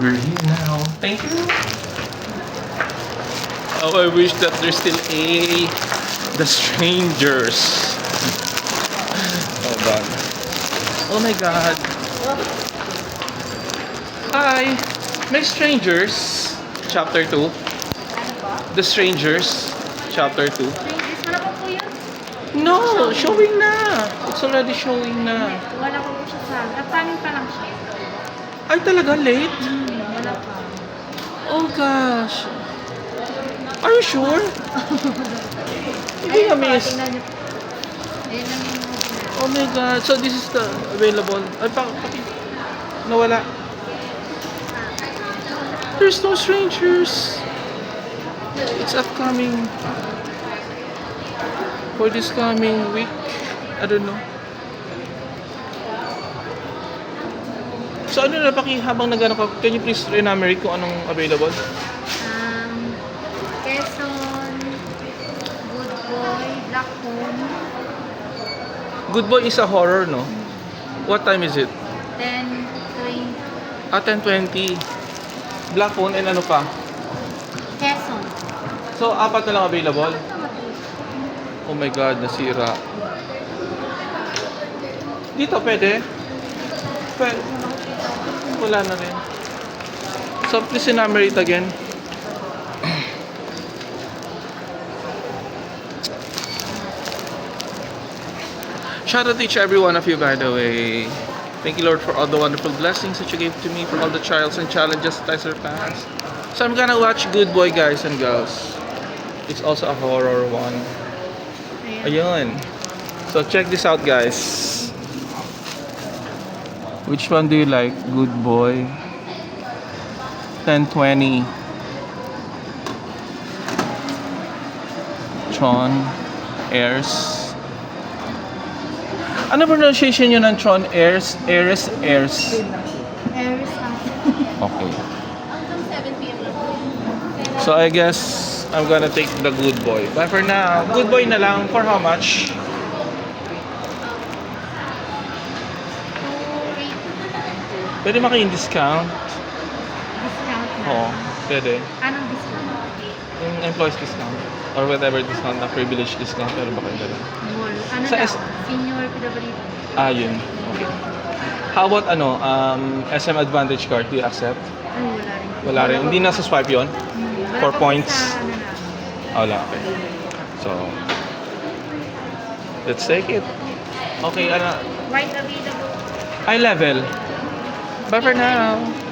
We're here now. Thank you. Oh, I wish that there's still The Strangers. Hold on. Oh my God. Hi. May Strangers. Chapter 2. Ano po? The Strangers. Chapter 2. Strangers, wala pa po yun? No, showing na. It's already showing na. Wala pa po siya sa... Upcoming pa lang siya. Ay, talaga late? Wala pa. Oh gosh. Are you sure? Hindi Ayun na po, miss. tingnan niyo po. Ayun lang yung mga Oh my God. So this is the available. Ay, nawala. There's no Strangers. It's upcoming. For this coming week. I don't know. So ano na habang nagano ka, can you please enumerate kung anong available? Quezon, Good Boy, Black Phone, Good Boy is a horror, no? What time is it? 10, 3, 10:20. Black Phone and ano pa? Quezon. So, 4 na lang available? Oh my God, nasira. Dito, pwede? Wala na rin. So, please enumerate again. Shout out to each every one of you, by the way. Thank you, Lord, for all the wonderful blessings that you gave to me, for all the trials and challenges that I surpassed. So I'm gonna watch Good Boy, guys and girls. It's also a horror one. Ayun. So check this out, guys. Which one do you like? Good Boy. 10:20. Tron. Airs. Ano pronunciation yun ng Tron? Airs? Aris lang. Okay. Hanggang 7 p.m. lang. So I guess I'm gonna take the Good Boy. But for now, Good Boy na lang. For how much? Pwede maki-discount? Discount na. Oo, pwede. Anong discount? Yung employees discount. Or whatever discount na privilege discount. Pero baka yung ganun. Mall. Ano Sa daw? S- Senior PWD. Ah, yun. Okay. How about SM Advantage card? Do you accept? Ay, wala rin. Wala rin. Hindi na sa swipe yun? Wala For pa po points? sa ano na. Wala. Okay. So, let's take it. Okay, White available. eye level. Bye for now.